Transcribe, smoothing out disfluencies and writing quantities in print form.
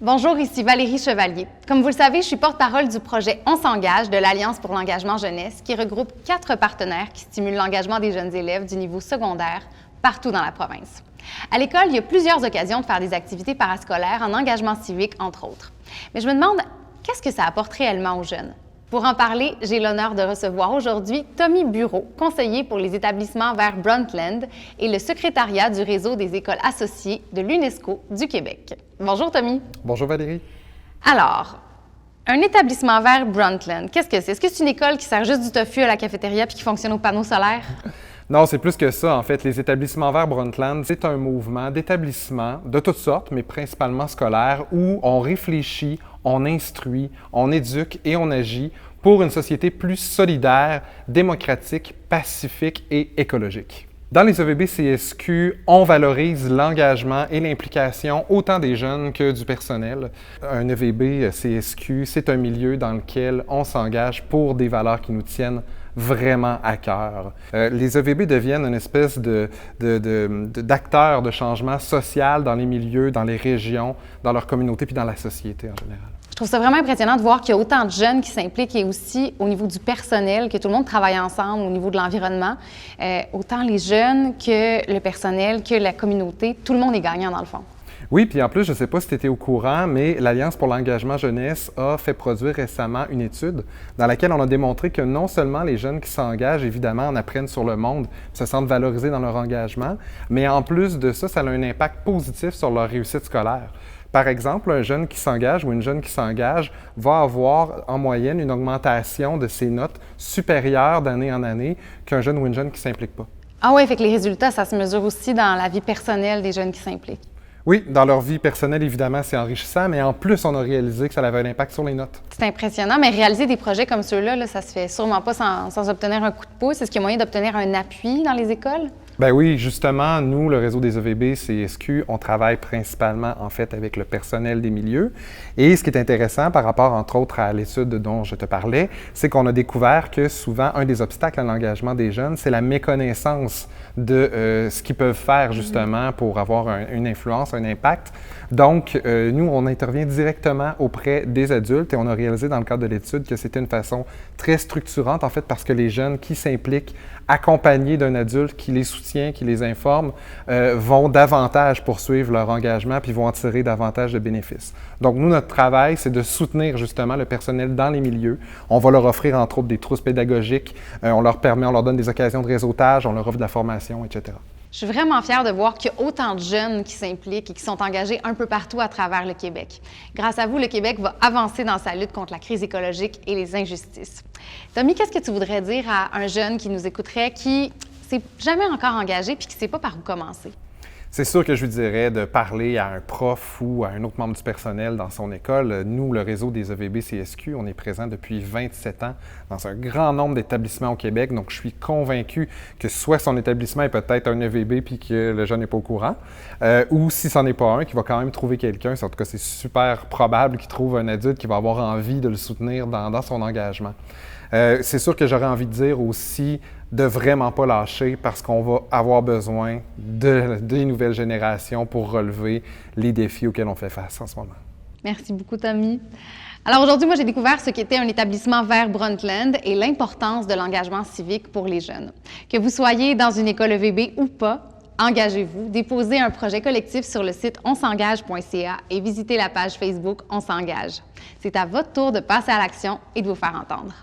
Bonjour, ici Valérie Chevalier. Comme vous le savez, je suis porte-parole du projet On s'engage de l'Alliance pour l'engagement jeunesse qui regroupe 4 partenaires qui stimulent l'engagement des jeunes élèves du niveau secondaire partout dans la province. À l'école, il y a plusieurs occasions de faire des activités parascolaires en engagement civique, entre autres. Mais je me demande, qu'est-ce que ça apporte réellement aux jeunes? Pour en parler, j'ai l'honneur de recevoir aujourd'hui Tommy Bureau, conseiller pour les établissements vers Brundtland et le secrétariat du réseau des écoles associées de l'UNESCO du Québec. Bonjour Tommy. Bonjour Valérie. Alors, un établissement vers Brundtland, qu'est-ce que c'est? Est-ce que c'est une école qui sert juste du tofu à la cafétéria puis qui fonctionne aux panneaux solaires? Non, c'est plus que ça. En fait, les établissements vers Brundtland, c'est un mouvement d'établissements de toutes sortes, mais principalement scolaires, où on réfléchit, on instruit, on éduque et on agit pour une société plus solidaire, démocratique, pacifique et écologique. Dans les EVB-CSQ, on valorise l'engagement et l'implication autant des jeunes que du personnel. Un EVB-CSQ, c'est un milieu dans lequel on s'engage pour des valeurs qui nous tiennent vraiment à cœur. Les EVB deviennent une espèce d'acteurs de changement social dans les milieux, dans les régions, dans leur communauté puis dans la société en général. Je trouve ça vraiment impressionnant de voir qu'il y a autant de jeunes qui s'impliquent et aussi au niveau du personnel, que tout le monde travaille ensemble au niveau de l'environnement. Autant les jeunes que le personnel, que la communauté, tout le monde est gagnant dans le fond. Oui, puis en plus, je ne sais pas si tu étais au courant, mais l'Alliance pour l'engagement jeunesse a fait produire récemment une étude dans laquelle on a démontré que non seulement les jeunes qui s'engagent, évidemment, en apprennent sur le monde, se sentent valorisés dans leur engagement, mais en plus de ça, ça a un impact positif sur leur réussite scolaire. Par exemple, un jeune qui s'engage ou une jeune qui s'engage va avoir en moyenne une augmentation de ses notes supérieure d'année en année qu'un jeune ou une jeune qui ne s'implique pas. Ah oui, fait que les résultats, ça se mesure aussi dans la vie personnelle des jeunes qui s'impliquent. Oui, dans leur vie personnelle, évidemment, c'est enrichissant, mais en plus, on a réalisé que ça avait un impact sur les notes. C'est impressionnant, mais réaliser des projets comme ceux-là, là, ça se fait sûrement pas sans obtenir un coup de pouce. Est-ce qu'il y a moyen d'obtenir un appui dans les écoles? Ben oui, justement, nous, le réseau des EVB-CSQ, on travaille principalement, en fait, avec le personnel des milieux. Et ce qui est intéressant par rapport, entre autres, à l'étude dont je te parlais, c'est qu'on a découvert que souvent, un des obstacles à l'engagement des jeunes, c'est la méconnaissance de ce qu'ils peuvent faire, justement, pour avoir une influence, un impact. Donc, nous, on intervient directement auprès des adultes et on a réalisé dans le cadre de l'étude que c'était une façon très structurante, en fait, parce que les jeunes qui s'impliquent accompagnés d'un adulte qui les soutient, qui les informe, vont davantage poursuivre leur engagement puis vont en tirer davantage de bénéfices. Donc, nous, notre travail, c'est de soutenir justement le personnel dans les milieux. On va leur offrir, entre autres, des trousses pédagogiques. On leur donne des occasions de réseautage, on leur offre de la formation, etc. Je suis vraiment fière de voir qu'il y a autant de jeunes qui s'impliquent et qui sont engagés un peu partout à travers le Québec. Grâce à vous, le Québec va avancer dans sa lutte contre la crise écologique et les injustices. Tommy, qu'est-ce que tu voudrais dire à un jeune qui nous écouterait, qui s'est jamais encore engagé puis qui ne sait pas par où commencer? C'est sûr que je lui dirais de parler à un prof ou à un autre membre du personnel dans son école. Nous, le réseau des EVB-CSQ, on est présent depuis 27 ans dans un grand nombre d'établissements au Québec. Donc, je suis convaincu que soit son établissement est peut-être un EVB puis que le jeune n'est pas au courant, ou si c'en est pas un, qu'il va quand même trouver quelqu'un. En tout cas, c'est super probable qu'il trouve un adulte qui va avoir envie de le soutenir dans son engagement. C'est sûr que j'aurais envie de dire aussi de vraiment pas lâcher parce qu'on va avoir besoin des nouvelles générations pour relever les défis auxquels on fait face en ce moment. Merci beaucoup, Tommy. Alors aujourd'hui, moi, j'ai découvert ce qu'était un établissement vers Brundtland et l'importance de l'engagement civique pour les jeunes. Que vous soyez dans une école EVB ou pas, engagez-vous, déposez un projet collectif sur le site onsengage.ca et visitez la page Facebook On s'engage. C'est à votre tour de passer à l'action et de vous faire entendre.